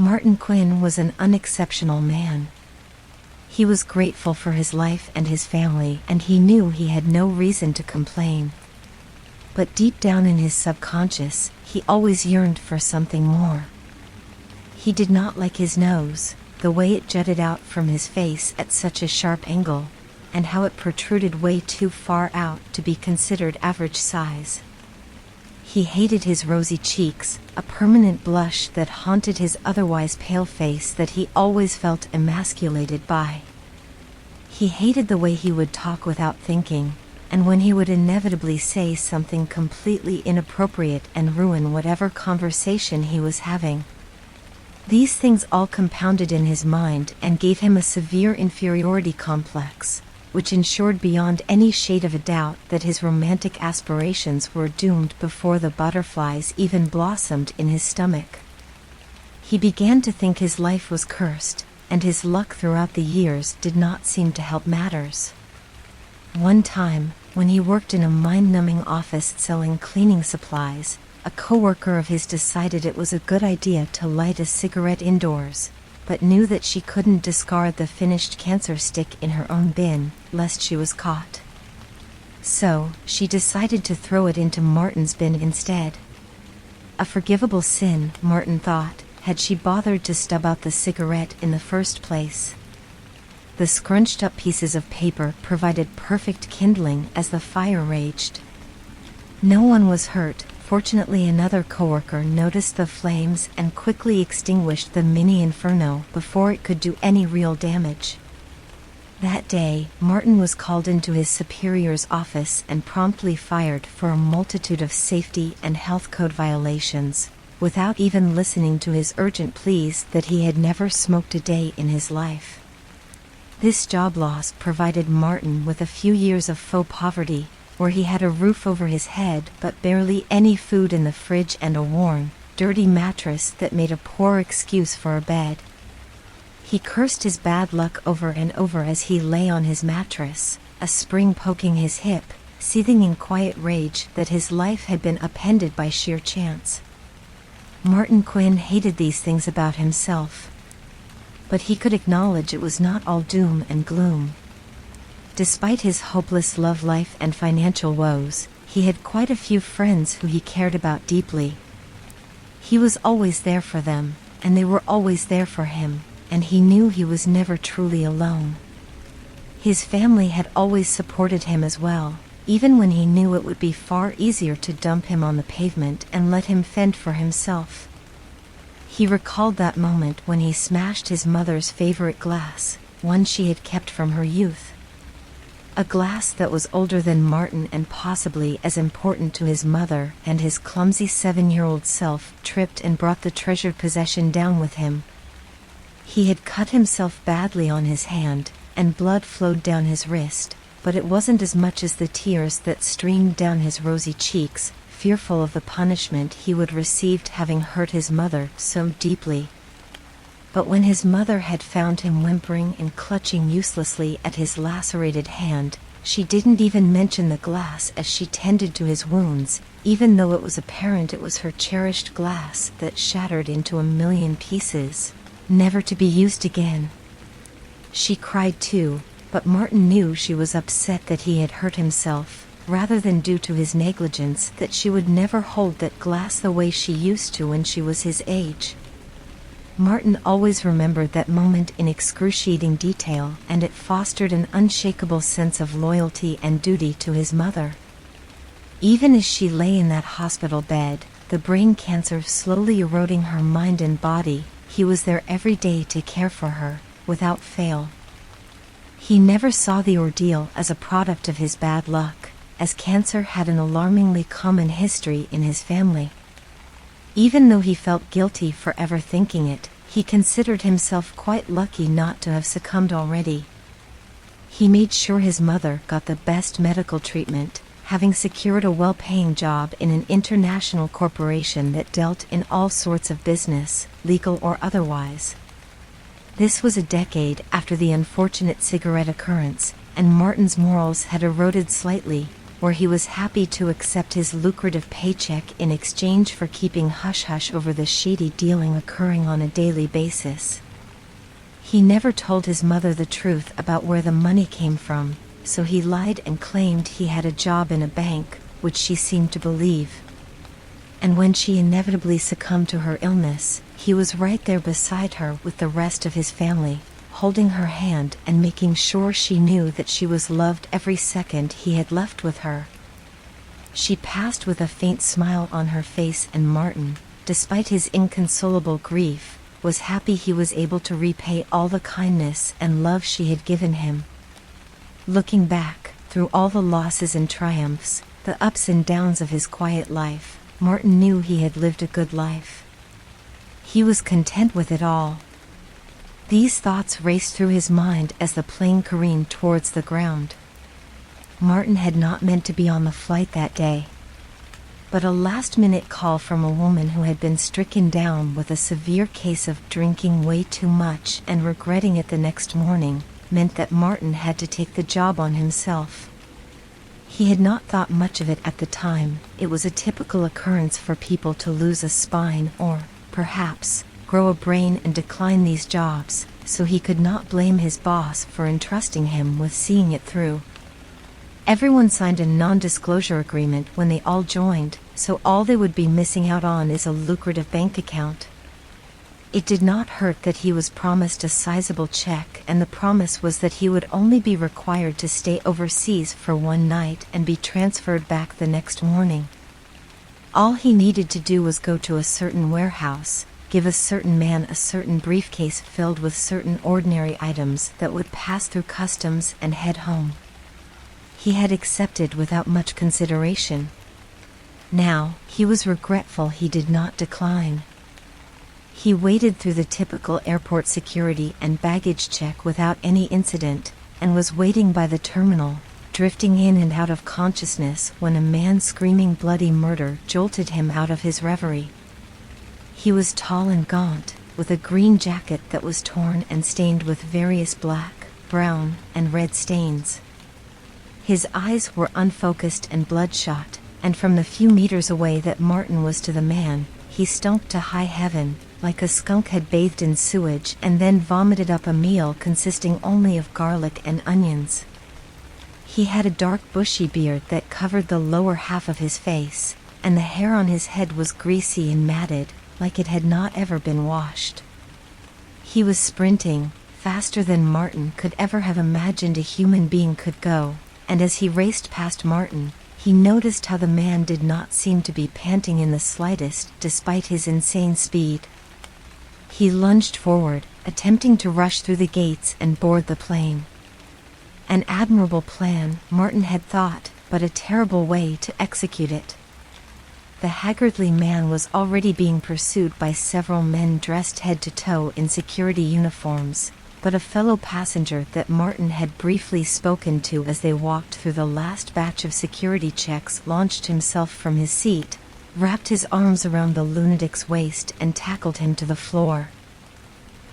Martin Quinn was an unexceptional man. He was grateful for his life and his family, and he knew he had no reason to complain. But deep down in his subconscious, he always yearned for something more. He did not like his nose, the way it jutted out from his face at such a sharp angle, and how it protruded way too far out to be considered average size. He hated his rosy cheeks, a permanent blush that haunted his otherwise pale face that he always felt emasculated by. He hated the way he would talk without thinking, and when he would inevitably say something completely inappropriate and ruin whatever conversation he was having. These things all compounded in his mind and gave him a severe inferiority complex, which ensured beyond any shade of a doubt that his romantic aspirations were doomed before the butterflies even blossomed in his stomach. He began to think his life was cursed, and his luck throughout the years did not seem to help matters. One time, when he worked in a mind-numbing office selling cleaning supplies, a coworker of his decided it was a good idea to light a cigarette indoors, but knew that she couldn't discard the finished cancer stick in her own bin, lest she was caught. So, she decided to throw it into Martin's bin instead. A forgivable sin, Martin thought, had she bothered to stub out the cigarette in the first place. The scrunched up pieces of paper provided perfect kindling as the fire raged. No one was hurt. Fortunately, another coworker noticed the flames and quickly extinguished the mini inferno before it could do any real damage. That day, Martin was called into his superior's office and promptly fired for a multitude of safety and health code violations, without even listening to his urgent pleas that he had never smoked a day in his life. This job loss provided Martin with a few years of faux poverty, where he had a roof over his head but barely any food in the fridge and a worn, dirty mattress that made a poor excuse for a bed. He cursed his bad luck over and over as he lay on his mattress, a spring poking his hip, seething in quiet rage that his life had been upended by sheer chance. Martin Quinn hated these things about himself. But he could acknowledge it was not all doom and gloom. Despite his hopeless love life and financial woes, he had quite a few friends who he cared about deeply. He was always there for them, and they were always there for him, and he knew he was never truly alone. His family had always supported him as well, even when he knew it would be far easier to dump him on the pavement and let him fend for himself. He recalled that moment when he smashed his mother's favorite glass, one she had kept from her youth. A glass that was older than Martin and possibly as important to his mother, and his clumsy 7-year-old self tripped and brought the treasured possession down with him. He had cut himself badly on his hand, and blood flowed down his wrist, but it wasn't as much as the tears that streamed down his rosy cheeks, fearful of the punishment he would receive having hurt his mother so deeply. But when his mother had found him whimpering and clutching uselessly at his lacerated hand, she didn't even mention the glass as she tended to his wounds, even though it was apparent it was her cherished glass that shattered into a million pieces, never to be used again. She cried too, but Martin knew she was upset that he had hurt himself, rather than due to his negligence that she would never hold that glass the way she used to when she was his age. Martin always remembered that moment in excruciating detail, and it fostered an unshakable sense of loyalty and duty to his mother. Even as she lay in that hospital bed, the brain cancer slowly eroding her mind and body, he was there every day to care for her, without fail. He never saw the ordeal as a product of his bad luck, as cancer had an alarmingly common history in his family. Even though he felt guilty for ever thinking it, he considered himself quite lucky not to have succumbed already. He made sure his mother got the best medical treatment, having secured a well-paying job in an international corporation that dealt in all sorts of business, legal or otherwise. This was a decade after the unfortunate cigarette occurrence, and Martin's morals had eroded slightly, where he was happy to accept his lucrative paycheck in exchange for keeping hush-hush over the shady dealing occurring on a daily basis. He never told his mother the truth about where the money came from, so he lied and claimed he had a job in a bank, which she seemed to believe. And when she inevitably succumbed to her illness, he was right there beside her with the rest of his family, holding her hand and making sure she knew that she was loved every second he had left with her. She passed with a faint smile on her face, and Martin, despite his inconsolable grief, was happy he was able to repay all the kindness and love she had given him. Looking back, through all the losses and triumphs, the ups and downs of his quiet life, Martin knew he had lived a good life. He was content with it all. These thoughts raced through his mind as the plane careened towards the ground. Martin had not meant to be on the flight that day. But a last-minute call from a woman who had been stricken down with a severe case of drinking way too much and regretting it the next morning meant that Martin had to take the job on himself. He had not thought much of it at the time. It was a typical occurrence for people to lose a spine or, perhaps, grow a brain and decline these jobs, so he could not blame his boss for entrusting him with seeing it through. Everyone signed a non-disclosure agreement when they all joined, so all they would be missing out on is a lucrative bank account. It did not hurt that he was promised a sizable check, and the promise was that he would only be required to stay overseas for one night and be transferred back the next morning. All he needed to do was go to a certain warehouse, give a certain man a certain briefcase filled with certain ordinary items that would pass through customs and head home. He had accepted without much consideration. Now, he was regretful he did not decline. He waded through the typical airport security and baggage check without any incident, and was waiting by the terminal, drifting in and out of consciousness when a man screaming bloody murder jolted him out of his reverie. He was tall and gaunt, with a green jacket that was torn and stained with various black, brown, and red stains. His eyes were unfocused and bloodshot, and from the few meters away that Martin was to the man, he stunk to high heaven, like a skunk had bathed in sewage and then vomited up a meal consisting only of garlic and onions. He had a dark bushy beard that covered the lower half of his face, and the hair on his head was greasy and matted, like it had not ever been washed. He was sprinting, faster than Martin could ever have imagined a human being could go, and as he raced past Martin, he noticed how the man did not seem to be panting in the slightest despite his insane speed. He lunged forward, attempting to rush through the gates and board the plane. An admirable plan, Martin had thought, but a terrible way to execute it. The haggardly man was already being pursued by several men dressed head to toe in security uniforms, but a fellow passenger that Martin had briefly spoken to as they walked through the last batch of security checks launched himself from his seat, wrapped his arms around the lunatic's waist and tackled him to the floor.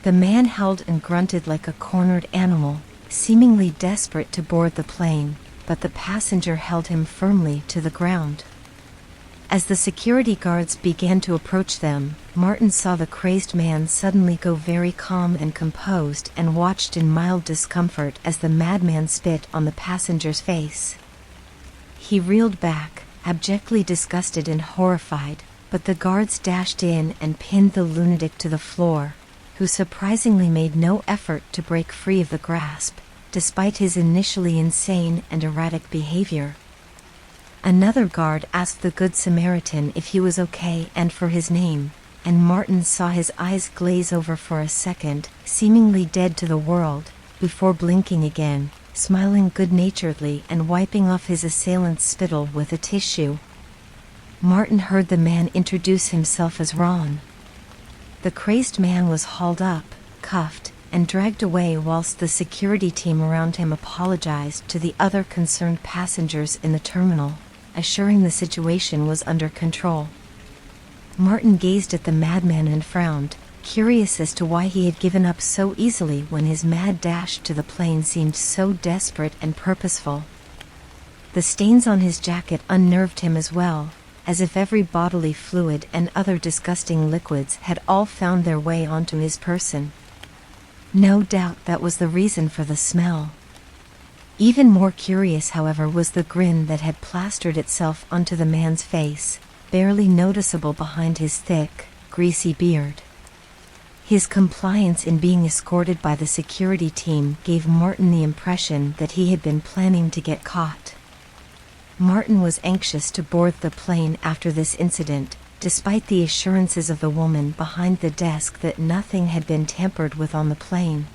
The man howled and grunted like a cornered animal, seemingly desperate to board the plane, but the passenger held him firmly to the ground. As the security guards began to approach them, Martin saw the crazed man suddenly go very calm and composed and watched in mild discomfort as the madman spit on the passenger's face. He reeled back, abjectly disgusted and horrified, but the guards dashed in and pinned the lunatic to the floor, who surprisingly made no effort to break free of the grasp, despite his initially insane and erratic behavior. Another guard asked the Good Samaritan if he was okay and for his name, and Martin saw his eyes glaze over for a second, seemingly dead to the world, before blinking again, smiling good-naturedly and wiping off his assailant's spittle with a tissue. Martin heard the man introduce himself as Ron. The crazed man was hauled up, cuffed, and dragged away whilst the security team around him apologized to the other concerned passengers in the terminal, assuring the situation was under control. Martin gazed at the madman and frowned, curious as to why he had given up so easily when his mad dash to the plane seemed so desperate and purposeful. The stains on his jacket unnerved him as well, as if every bodily fluid and other disgusting liquids had all found their way onto his person. No doubt that was the reason for the smell. Even more curious, however, was the grin that had plastered itself onto the man's face, barely noticeable behind his thick, greasy beard. His compliance in being escorted by the security team gave Martin the impression that he had been planning to get caught. Martin was anxious to board the plane after this incident, despite the assurances of the woman behind the desk that nothing had been tampered with on the plane.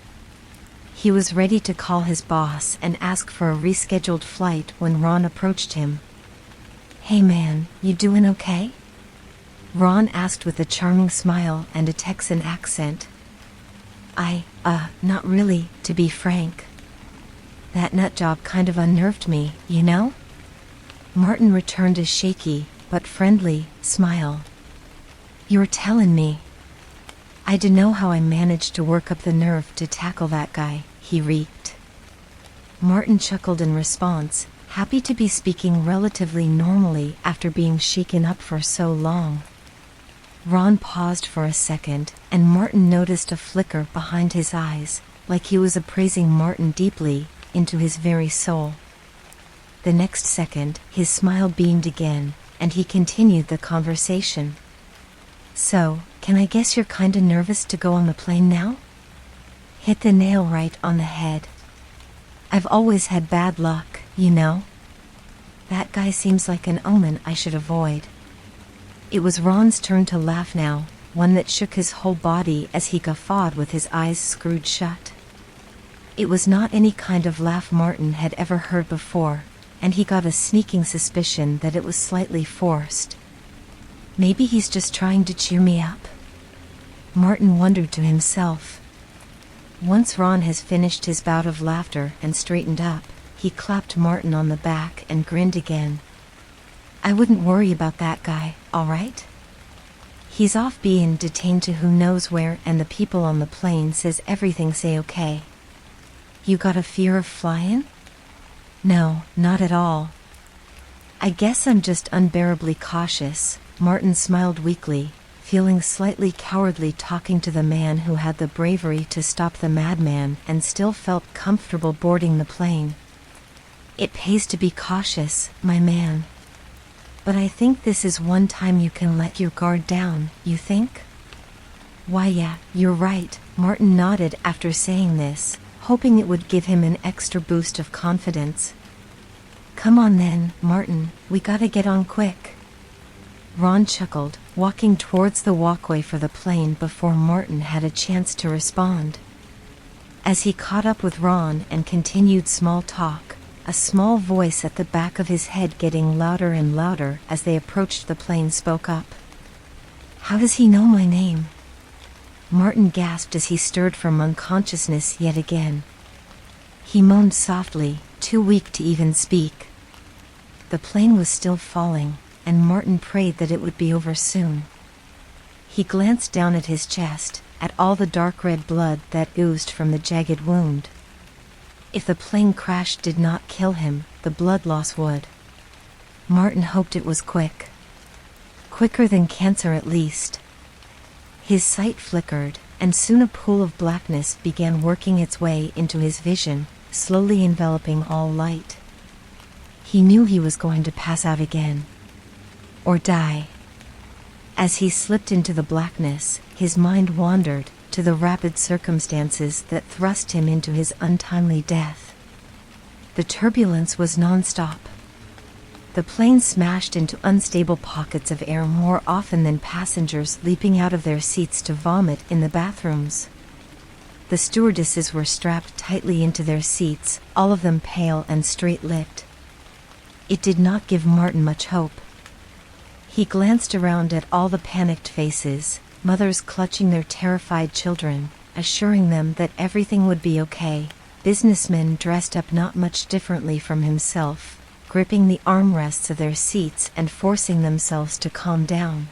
He was ready to call his boss and ask for a rescheduled flight when Ron approached him. "Hey man, you doing okay?" Ron asked with a charming smile and a Texan accent. Not really, to be frank. That nut job kind of unnerved me, you know?" Martin returned a shaky, but friendly, smile. "You're telling me." "I dunno how I managed to work up the nerve to tackle that guy," he reeked. Martin chuckled in response, happy to be speaking relatively normally after being shaken up for so long. Ron paused for a second, and Martin noticed a flicker behind his eyes, like he was appraising Martin deeply, into his very soul. The next second, his smile beamed again, and he continued the conversation. "So, can I guess you're kinda nervous to go on the plane now?" "Hit the nail right on the head. I've always had bad luck, you know. That guy seems like an omen I should avoid." It was Ron's turn to laugh now, one that shook his whole body as he guffawed with his eyes screwed shut. It was not any kind of laugh Martin had ever heard before, and he got a sneaking suspicion that it was slightly forced. Maybe he's just trying to cheer me up? Martin wondered to himself. Once Ron has finished his bout of laughter and straightened up, he clapped Martin on the back and grinned again. "I wouldn't worry about that guy, all right? He's off being detained to who knows where, and the people on the plane says everything's a-okay. You got a fear of flying?" "No, not at all. I guess I'm just unbearably cautious." Martin smiled weakly, feeling slightly cowardly talking to the man who had the bravery to stop the madman and still felt comfortable boarding the plane. "It pays to be cautious, my man. But I think this is one time you can let your guard down, you think?" "Why yeah, you're right," Martin nodded after saying this, hoping it would give him an extra boost of confidence. "Come on then, Martin, we gotta get on quick." Ron chuckled, walking towards the walkway for the plane before Martin had a chance to respond. As he caught up with Ron and continued small talk, a small voice at the back of his head getting louder and louder as they approached the plane spoke up. "How does he know my name?" Martin gasped as he stirred from unconsciousness yet again. He moaned softly, too weak to even speak. The plane was still falling, and Martin prayed that it would be over soon. He glanced down at his chest, at all the dark red blood that oozed from the jagged wound. If the plane crash did not kill him, the blood loss would. Martin hoped it was quick. Quicker than cancer at least. His sight flickered, and soon a pool of blackness began working its way into his vision, slowly enveloping all light. He knew he was going to pass out again. Or die. As he slipped into the blackness, his mind wandered to the rapid circumstances that thrust him into his untimely death. The turbulence was non-stop. The plane smashed into unstable pockets of air more often than passengers leaping out of their seats to vomit in the bathrooms. The stewardesses were strapped tightly into their seats, all of them pale and straight-lipped. It did not give Martin much hope. He glanced around at all the panicked faces, mothers clutching their terrified children, assuring them that everything would be okay, businessmen dressed up not much differently from himself, gripping the armrests of their seats and forcing themselves to calm down.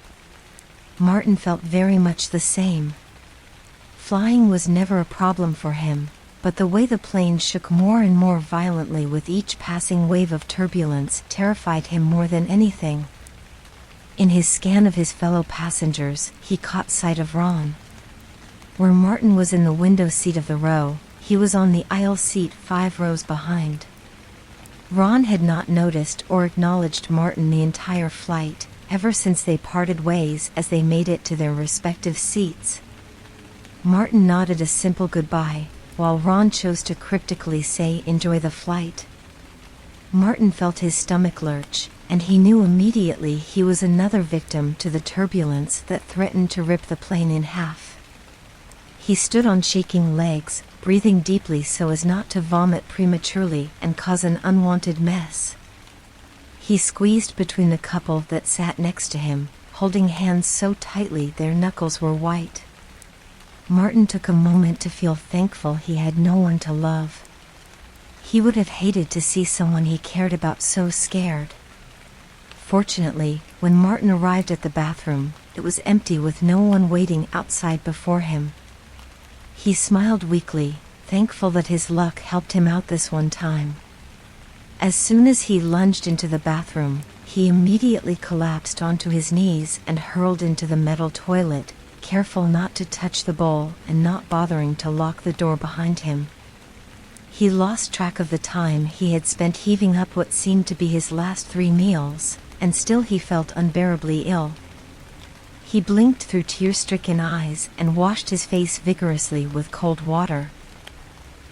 Martin felt very much the same. Flying was never a problem for him, but the way the plane shook more and more violently with each passing wave of turbulence terrified him more than anything. In his scan of his fellow passengers, he caught sight of Ron. Where Martin was in the window seat of the row, he was on the aisle seat 5 rows behind. Ron had not noticed or acknowledged Martin the entire flight, ever since they parted ways as they made it to their respective seats. Martin nodded a simple goodbye, while Ron chose to cryptically say enjoy the flight. Martin felt his stomach lurch, and he knew immediately he was another victim to the turbulence that threatened to rip the plane in half. He stood on shaking legs, breathing deeply so as not to vomit prematurely and cause an unwanted mess. He squeezed between the couple that sat next to him, holding hands so tightly their knuckles were white. Martin took a moment to feel thankful he had no one to love. He would have hated to see someone he cared about so scared. Fortunately, when Martin arrived at the bathroom, it was empty with no one waiting outside before him. He smiled weakly, thankful that his luck helped him out this one time. As soon as he lunged into the bathroom, he immediately collapsed onto his knees and hurled into the metal toilet, careful not to touch the bowl and not bothering to lock the door behind him. He lost track of the time he had spent heaving up what seemed to be his last 3 meals, and still he felt unbearably ill. He blinked through tear-stricken eyes and washed his face vigorously with cold water.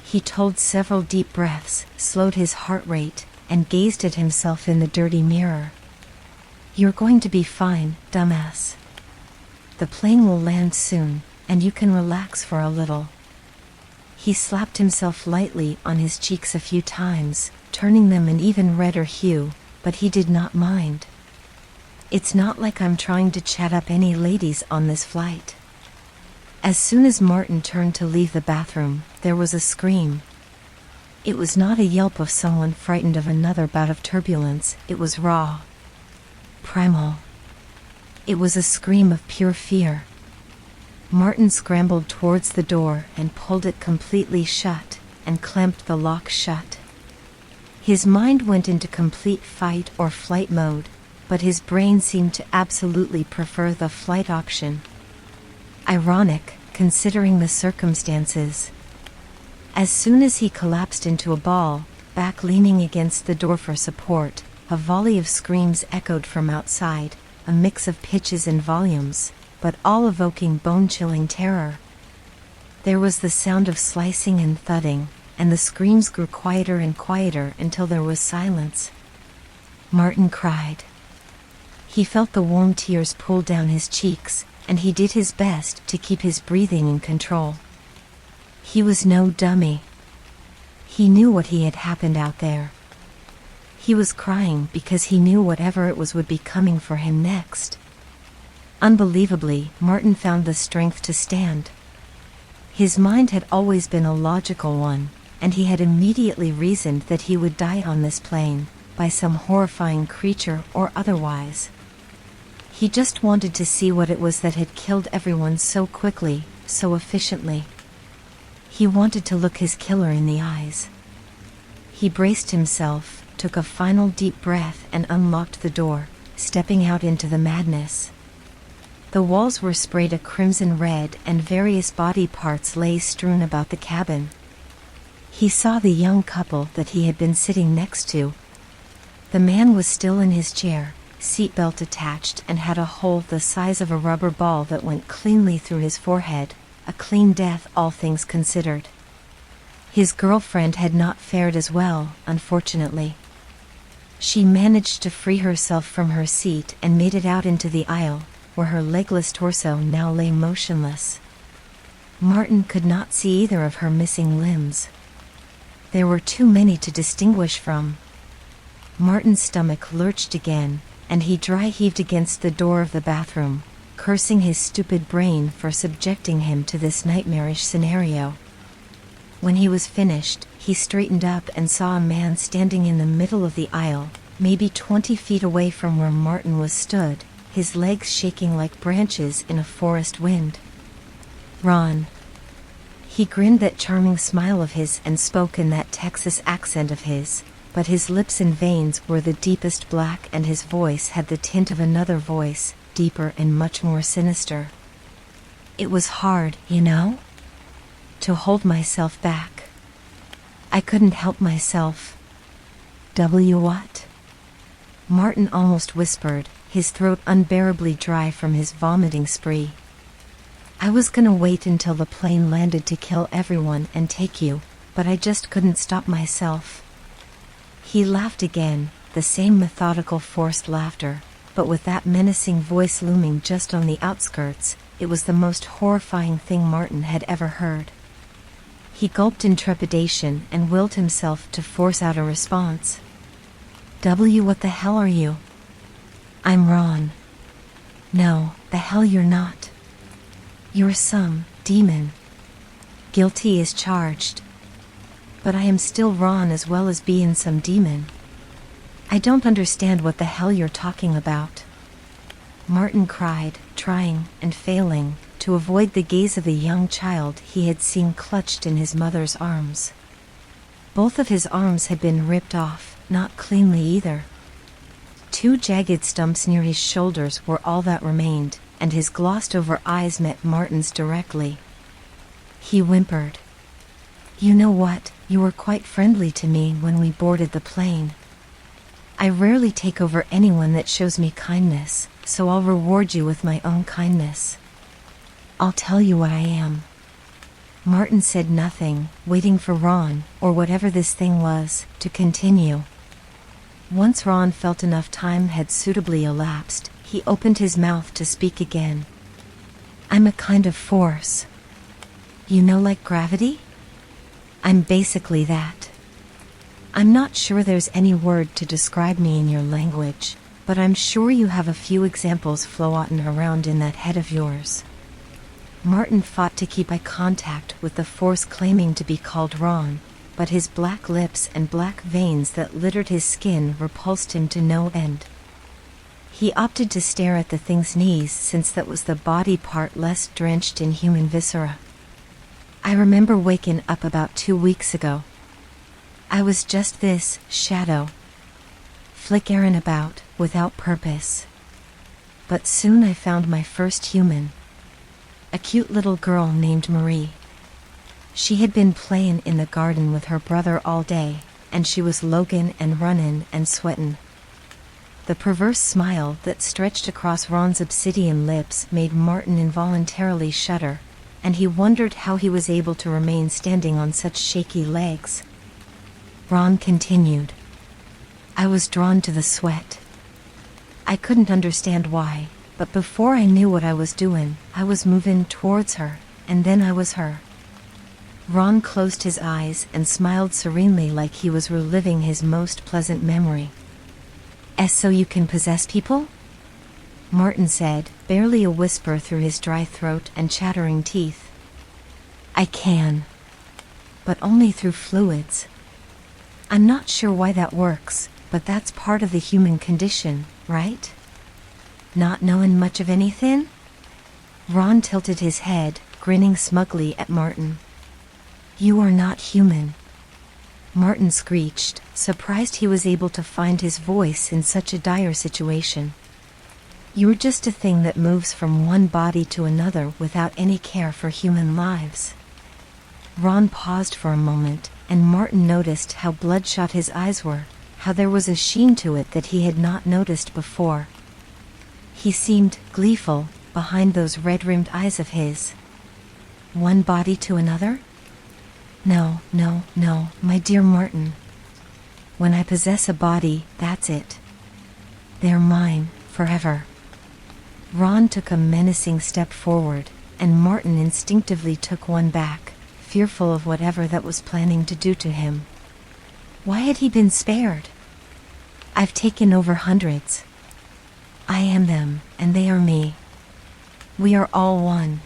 He took several deep breaths, slowed his heart rate, and gazed at himself in the dirty mirror. "You're going to be fine, dumbass. The plane will land soon, and you can relax for a little." He slapped himself lightly on his cheeks a few times, turning them an even redder hue, but he did not mind. "It's not like I'm trying to chat up any ladies on this flight." As soon as Martin turned to leave the bathroom, there was a scream. It was not a yelp of someone frightened of another bout of turbulence, it was raw, primal. It was a scream of pure fear. Martin scrambled towards the door and pulled it completely shut, and clamped the lock shut. His mind went into complete fight or flight mode, but his brain seemed to absolutely prefer the flight option. Ironic, considering the circumstances. As soon as he collapsed into a ball, back leaning against the door for support, a volley of screams echoed from outside, a mix of pitches and volumes, but all evoking bone-chilling terror. There was the sound of slicing and thudding, and the screams grew quieter and quieter until there was silence. Martin cried. He felt the warm tears pool down his cheeks, and he did his best to keep his breathing in control. He was no dummy. He knew what had happened out there. He was crying because he knew whatever it was would be coming for him next. Unbelievably, Martin found the strength to stand. His mind had always been a logical one, and he had immediately reasoned that he would die on this plane, by some horrifying creature or otherwise. He just wanted to see what it was that had killed everyone so quickly, so efficiently. He wanted to look his killer in the eyes. He braced himself, took a final deep breath and unlocked the door, stepping out into the madness. The walls were sprayed a crimson red and various body parts lay strewn about the cabin. He saw the young couple that he had been sitting next to. The man was still in his chair, seatbelt attached, and had a hole the size of a rubber ball that went cleanly through his forehead, a clean death all things considered. His girlfriend had not fared as well, unfortunately. She managed to free herself from her seat and made it out into the aisle, where her legless torso now lay motionless. Martin could not see either of her missing limbs. There were too many to distinguish from. Martin's stomach lurched again, and he dry-heaved against the door of the bathroom, cursing his stupid brain for subjecting him to this nightmarish scenario. When he was finished, he straightened up and saw a man standing in the middle of the aisle, maybe 20 feet away from where Martin was stood, his legs shaking like branches in a forest wind. "Ron." He grinned that charming smile of his and spoke in that Texas accent of his, but his lips and veins were the deepest black and his voice had the tint of another voice, deeper and much more sinister. It was hard, you know, to hold myself back. I couldn't help myself. What? Martin almost whispered, his throat unbearably dry from his vomiting spree. I was gonna wait until the plane landed to kill everyone and take you, but I just couldn't stop myself. He laughed again, the same methodical forced laughter, but with that menacing voice looming just on the outskirts. It was the most horrifying thing Martin had ever heard. He gulped in trepidation and willed himself to force out a response. What the hell are you? I'm Ron. No, the hell you're not. You're some demon. Guilty as charged. But I am still Ron as well as being some demon. I don't understand what the hell you're talking about. Martin cried, trying, and failing, to avoid the gaze of the young child he had seen clutched in his mother's arms. Both of his arms had been ripped off, not cleanly either. 2 jagged stumps near his shoulders were all that remained, and his glossed-over eyes met Martin's directly. He whimpered. You know what, you were quite friendly to me when we boarded the plane. I rarely take over anyone that shows me kindness, so I'll reward you with my own kindness. I'll tell you what I am. Martin said nothing, waiting for Ron, or whatever this thing was, to continue. Once Ron felt enough time had suitably elapsed, he opened his mouth to speak again. I'm a kind of force. You know, like gravity? I'm basically that. I'm not sure there's any word to describe me in your language, but I'm sure you have a few examples floating around in that head of yours. Martin fought to keep eye contact with the force claiming to be called Ron, but his black lips and black veins that littered his skin repulsed him to no end. He opted to stare at the thing's knees since that was the body part less drenched in human viscera. I remember waking up about 2 weeks ago. I was just this shadow, flickering about, without purpose. But soon I found my first human. A cute little girl named Marie. She had been playing in the garden with her brother all day, and she was logging and running and sweating. The perverse smile that stretched across Ron's obsidian lips made Martin involuntarily shudder, and he wondered how he was able to remain standing on such shaky legs. Ron continued. I was drawn to the sweat. I couldn't understand why, but before I knew what I was doing, I was moving towards her, and then I was her. Ron closed his eyes and smiled serenely like he was reliving his most pleasant memory. So you can possess people? Martin said, barely a whisper through his dry throat and chattering teeth. I can. But only through fluids. I'm not sure why that works, but that's part of the human condition, right? Not knowing much of anything? Ron tilted his head, grinning smugly at Martin. You are not human. Martin screeched, surprised he was able to find his voice in such a dire situation. You're just a thing that moves from one body to another without any care for human lives. Ron paused for a moment, and Martin noticed how bloodshot his eyes were, how there was a sheen to it that he had not noticed before. He seemed gleeful behind those red-rimmed eyes of his. One body to another? No, my dear Martin. When I possess a body, that's it. They're mine, forever. Ron took a menacing step forward, and Martin instinctively took one back, fearful of whatever that was planning to do to him. Why had he been spared? I've taken over hundreds. I am them, and they are me. We are all one.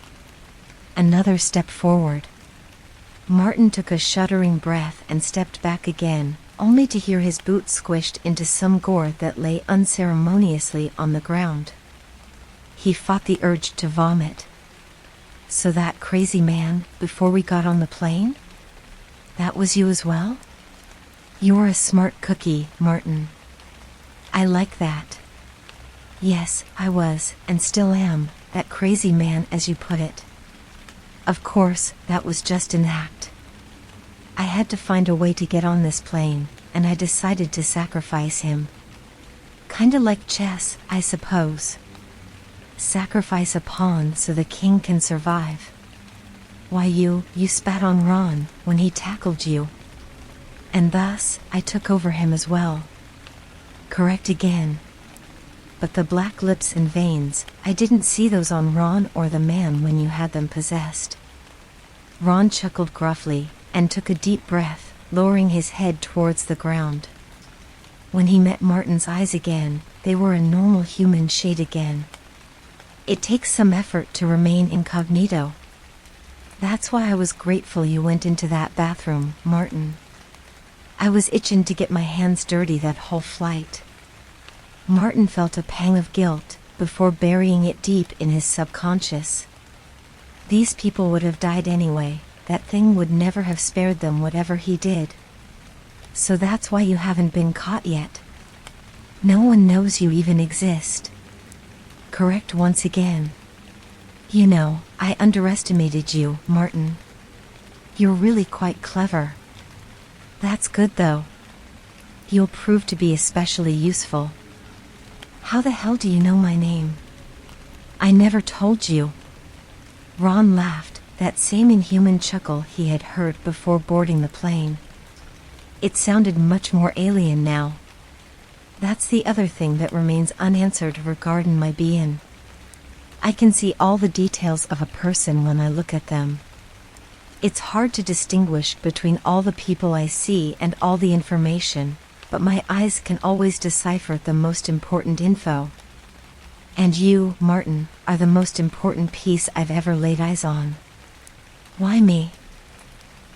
Another step forward. Martin took a shuddering breath and stepped back again, only to hear his boot squished into some gore that lay unceremoniously on the ground. He fought the urge to vomit. So that crazy man, before we got on the plane? That was you as well? You're a smart cookie, Martin. I like that. Yes, I was, and still am, that crazy man as you put it. Of course, that was just an act. I had to find a way to get on this plane, and I decided to sacrifice him. Kinda like chess, I suppose. Sacrifice a pawn so the king can survive. Why you spat on Ron when he tackled you. And thus, I took over him as well. Correct again. But the black lips and veins, I didn't see those on Ron or the man when you had them possessed. Ron chuckled gruffly, and took a deep breath, lowering his head towards the ground. When he met Martin's eyes again, they were a normal human shade again. It takes some effort to remain incognito. That's why I was grateful you went into that bathroom, Martin. I was itching to get my hands dirty that whole flight. Martin felt a pang of guilt, before burying it deep in his subconscious. These people would have died anyway, that thing would never have spared them whatever he did. So that's why you haven't been caught yet. No one knows you even exist. Correct once again. You know, I underestimated you, Martin. You're really quite clever. That's good though. You'll prove to be especially useful. How the hell do you know my name? I never told you. Ron laughed, that same inhuman chuckle he had heard before boarding the plane. It sounded much more alien now. That's the other thing that remains unanswered regarding my being. I can see all the details of a person when I look at them. It's hard to distinguish between all the people I see and all the information, but my eyes can always decipher the most important info. And you, Martin, are the most important piece I've ever laid eyes on. Why me?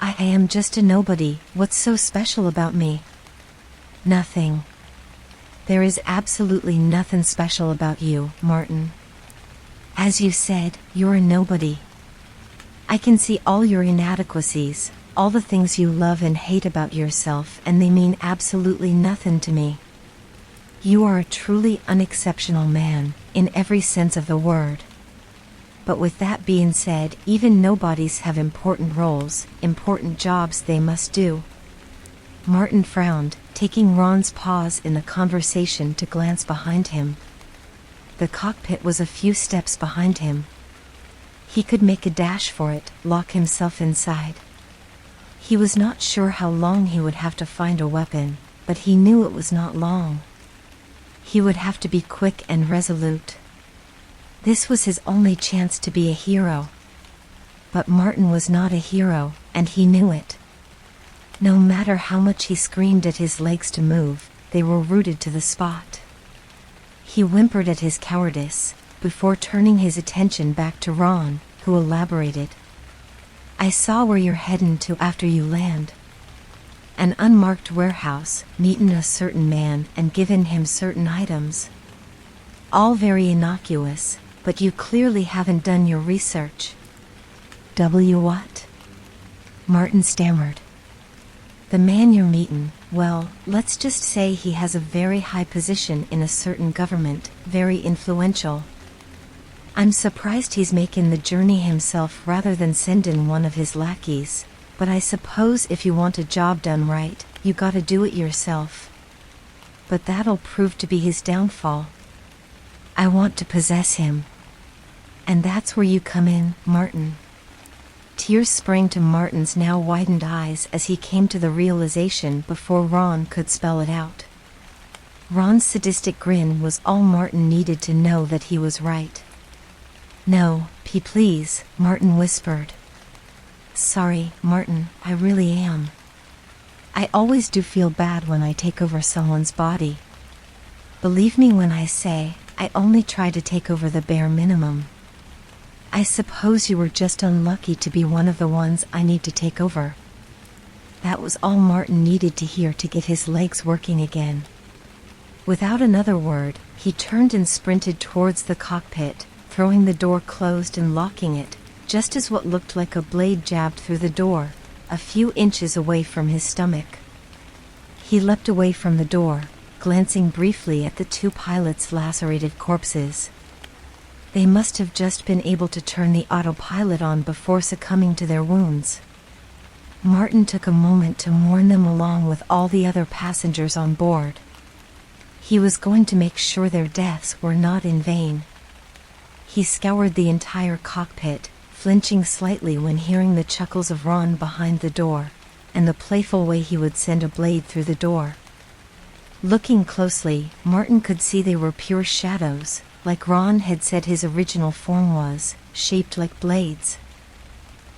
I am just a nobody. What's so special about me? Nothing. There is absolutely nothing special about you, Martin. As you said, you're a nobody. I can see all your inadequacies, all the things you love and hate about yourself, and they mean absolutely nothing to me. You are a truly unexceptional man, in every sense of the word. But with that being said, even nobodies have important roles, important jobs they must do. Martin frowned, taking Ron's pause in the conversation to glance behind him. The cockpit was a few steps behind him. He could make a dash for it, lock himself inside. He was not sure how long he would have to find a weapon, but he knew it was not long. He would have to be quick and resolute. This was his only chance to be a hero. But Martin was not a hero, and he knew it. No matter how much he screamed at his legs to move, they were rooted to the spot. He whimpered at his cowardice, before turning his attention back to Ron, who elaborated. I saw where you're heading to after you land. An unmarked warehouse, meeting a certain man and giving him certain items. All very innocuous, but you clearly haven't done your research. What? Martin stammered. The man you're meeting, well, let's just say he has a very high position in a certain government, very influential. I'm surprised he's making the journey himself rather than sending one of his lackeys, but I suppose if you want a job done right, you gotta do it yourself. But that'll prove to be his downfall. I want to possess him. And that's where you come in, Martin. Tears sprang to Martin's now widened eyes as he came to the realization before Ron could spell it out. Ron's sadistic grin was all Martin needed to know that he was right. No, please, Martin whispered. Sorry, Martin, I really am. I always do feel bad when I take over someone's body. Believe me when I say, I only try to take over the bare minimum. I suppose you were just unlucky to be one of the ones I need to take over. That was all Martin needed to hear to get his legs working again. Without another word, he turned and sprinted towards the cockpit, throwing the door closed and locking it, just as what looked like a blade jabbed through the door, a few inches away from his stomach. He leapt away from the door, glancing briefly at the two pilots' lacerated corpses. They must have just been able to turn the autopilot on before succumbing to their wounds. Martin took a moment to mourn them along with all the other passengers on board. He was going to make sure their deaths were not in vain. He scoured the entire cockpit, flinching slightly when hearing the chuckles of Ron behind the door, and the playful way he would send a blade through the door. Looking closely, Martin could see they were pure shadows, like Ron had said his original form was, shaped like blades.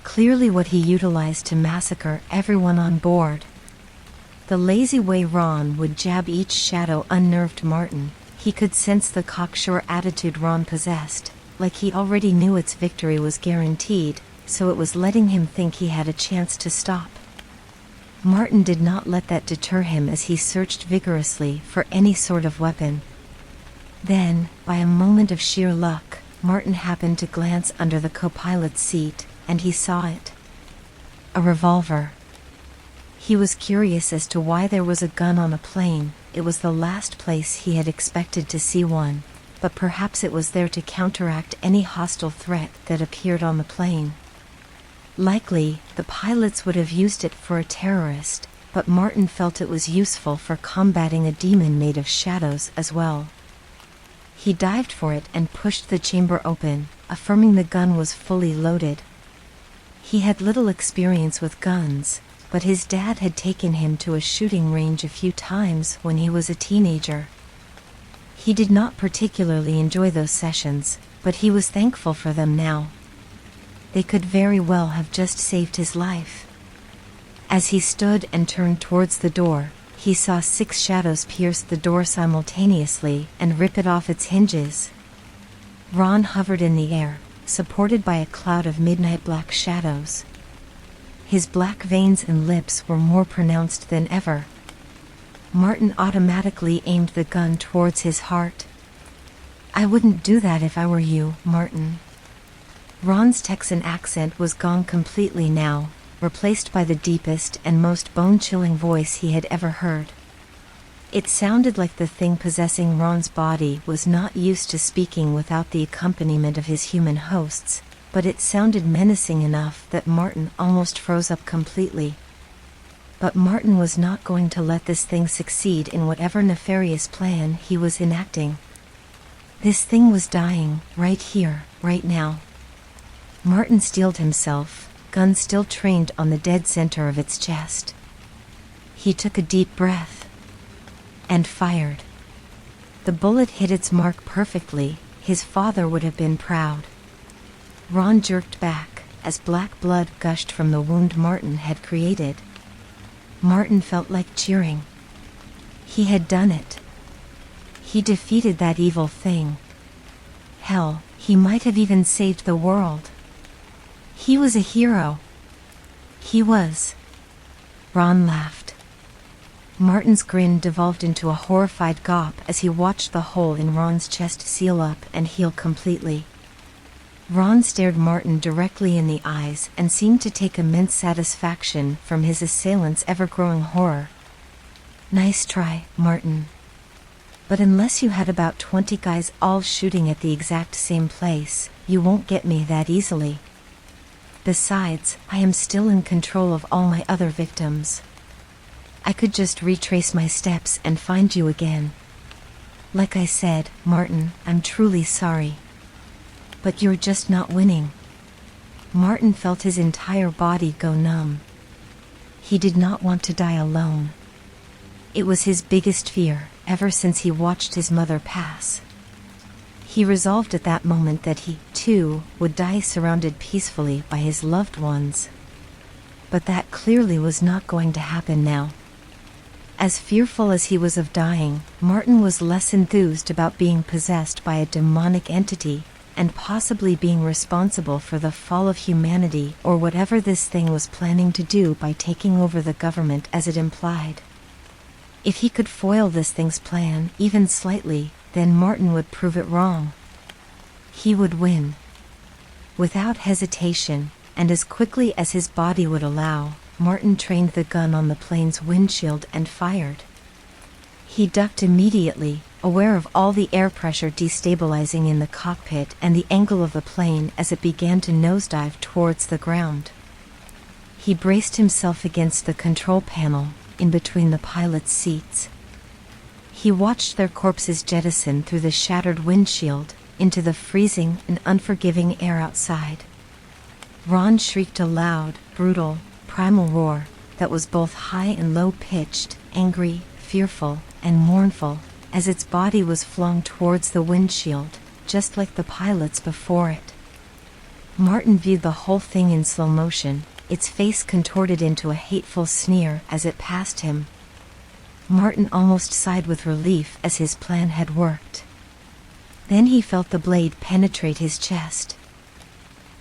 Clearly what he utilized to massacre everyone on board. The lazy way Ron would jab each shadow unnerved Martin. He could sense the cocksure attitude Ron possessed, like he already knew its victory was guaranteed, so it was letting him think he had a chance to stop. Martin did not let that deter him as he searched vigorously for any sort of weapon. Then, by a moment of sheer luck, Martin happened to glance under the co-pilot's seat, and he saw it. A revolver. He was curious as to why there was a gun on a plane. It was the last place he had expected to see one, but perhaps it was there to counteract any hostile threat that appeared on the plane. Likely, the pilots would have used it for a terrorist, but Martin felt it was useful for combating a demon made of shadows as well. He dived for it and pushed the chamber open, affirming the gun was fully loaded. He had little experience with guns, but his dad had taken him to a shooting range a few times when he was a teenager. He did not particularly enjoy those sessions, but he was thankful for them now. They could very well have just saved his life. As he stood and turned towards the door, he saw 6 shadows pierce the door simultaneously and rip it off its hinges. Ron hovered in the air, supported by a cloud of midnight black shadows. His black veins and lips were more pronounced than ever. Martin automatically aimed the gun towards his heart. "I wouldn't do that if I were you, Martin." Ron's Texan accent was gone completely now, replaced by the deepest and most bone-chilling voice he had ever heard. It sounded like the thing possessing Ron's body was not used to speaking without the accompaniment of his human hosts, but it sounded menacing enough that Martin almost froze up completely. But Martin was not going to let this thing succeed in whatever nefarious plan he was enacting. This thing was dying, right here, right now. Martin steeled himself, gun still trained on the dead center of its chest. He took a deep breath and fired. The bullet hit its mark perfectly. His father would have been proud. Ron jerked back as black blood gushed from the wound Martin had created. Martin felt like cheering. He had done it. He defeated that evil thing. Hell, he might have even saved the world. He was a hero. He was. Ron laughed. Martin's grin devolved into a horrified gawp as he watched the hole in Ron's chest seal up and heal completely. Ron stared Martin directly in the eyes and seemed to take immense satisfaction from his assailant's ever-growing horror. "Nice try, Martin. But unless you had about 20 guys all shooting at the exact same place, you won't get me that easily. Besides, I am still in control of all my other victims. I could just retrace my steps and find you again. Like I said, Martin, I'm truly sorry. But you're just not winning." Martin felt his entire body go numb. He did not want to die alone. It was his biggest fear, ever since he watched his mother pass. He resolved at that moment that he, too, would die surrounded peacefully by his loved ones. But that clearly was not going to happen now. As fearful as he was of dying, Martin was less enthused about being possessed by a demonic entity, and possibly being responsible for the fall of humanity or whatever this thing was planning to do by taking over the government as it implied. If he could foil this thing's plan, even slightly, then Martin would prove it wrong. He would win. Without hesitation, and as quickly as his body would allow, Martin trained the gun on the plane's windshield and fired. He ducked immediately, aware of all the air pressure destabilizing in the cockpit and the angle of the plane as it began to nosedive towards the ground. He braced himself against the control panel, in between the pilot's seats. He watched their corpses jettison through the shattered windshield, into the freezing and unforgiving air outside. Ron shrieked a loud, brutal, primal roar that was both high and low-pitched, angry, fearful, and mournful, as its body was flung towards the windshield, just like the pilots before it. Martin viewed the whole thing in slow motion, its face contorted into a hateful sneer as it passed him. Martin almost sighed with relief as his plan had worked. Then he felt the blade penetrate his chest.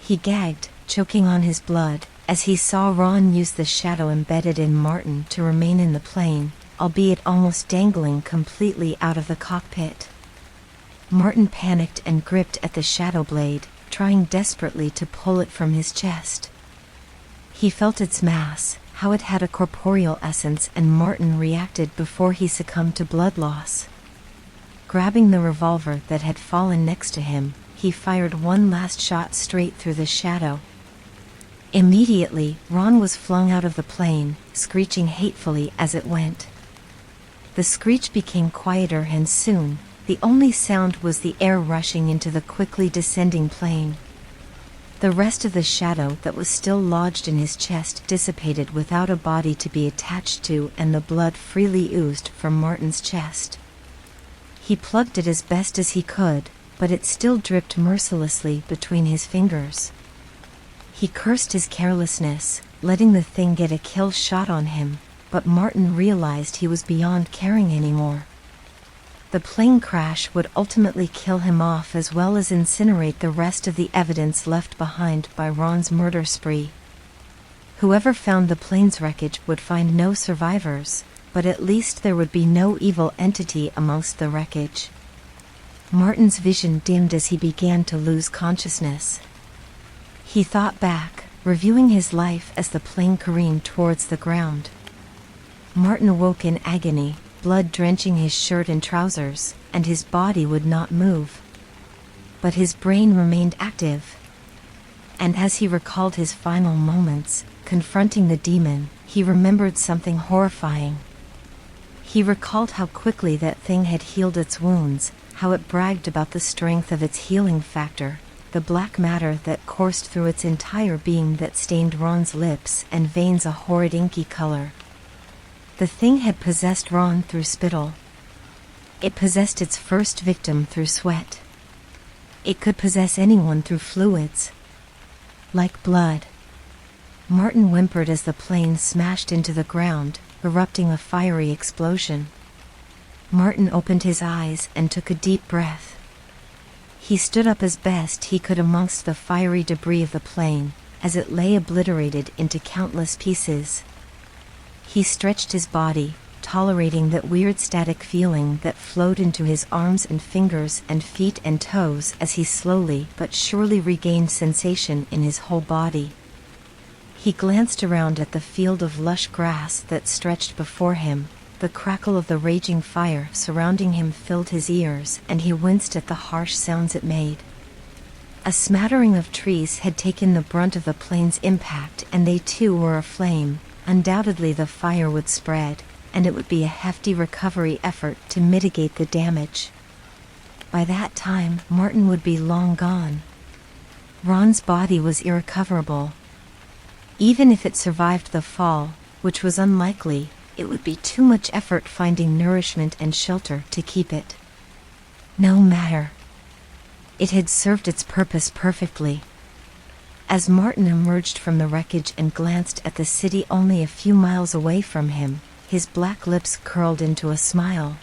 He gagged, choking on his blood, as he saw Ron use the shadow embedded in Martin to remain in the plane, albeit almost dangling completely out of the cockpit. Martin panicked and gripped at the shadow blade, trying desperately to pull it from his chest. He felt its mass, how it had a corporeal essence, and Martin reacted before he succumbed to blood loss. Grabbing the revolver that had fallen next to him, he fired one last shot straight through the shadow. Immediately, Ron was flung out of the plane, screeching hatefully as it went. The screech became quieter, and soon, the only sound was the air rushing into the quickly descending plane. The rest of the shadow that was still lodged in his chest dissipated without a body to be attached to, and the blood freely oozed from Martin's chest. He plugged it as best as he could, but it still dripped mercilessly between his fingers. He cursed his carelessness, letting the thing get a kill shot on him, but Martin realized he was beyond caring anymore. The plane crash would ultimately kill him off, as well as incinerate the rest of the evidence left behind by Ron's murder spree. Whoever found the plane's wreckage would find no survivors, but at least there would be no evil entity amongst the wreckage. Martin's vision dimmed as he began to lose consciousness. He thought back, reviewing his life as the plane careened towards the ground. Martin awoke in agony, blood drenching his shirt and trousers, and his body would not move. But his brain remained active. And as he recalled his final moments, confronting the demon, he remembered something horrifying. He recalled how quickly that thing had healed its wounds, how it bragged about the strength of its healing factor, the black matter that coursed through its entire being that stained Ron's lips and veins a horrid inky color. The thing had possessed Ron through spittle. It possessed its first victim through sweat. It could possess anyone through fluids. Like blood. Martin whimpered as the plane smashed into the ground, erupting a fiery explosion. Martin opened his eyes and took a deep breath. He stood up as best he could amongst the fiery debris of the plane, as it lay obliterated into countless pieces. He stretched his body, tolerating that weird static feeling that flowed into his arms and fingers and feet and toes as he slowly but surely regained sensation in his whole body. He glanced around at the field of lush grass that stretched before him. The crackle of the raging fire surrounding him filled his ears, and he winced at the harsh sounds it made. A smattering of trees had taken the brunt of the plane's impact, and they too were aflame. Undoubtedly the fire would spread, and it would be a hefty recovery effort to mitigate the damage. By that time, Martin would be long gone. Ron's body was irrecoverable. Even if it survived the fall, which was unlikely, it would be too much effort finding nourishment and shelter to keep it. No matter. It had served its purpose perfectly. As Martin emerged from the wreckage and glanced at the city only a few miles away from him, his black lips curled into a smile.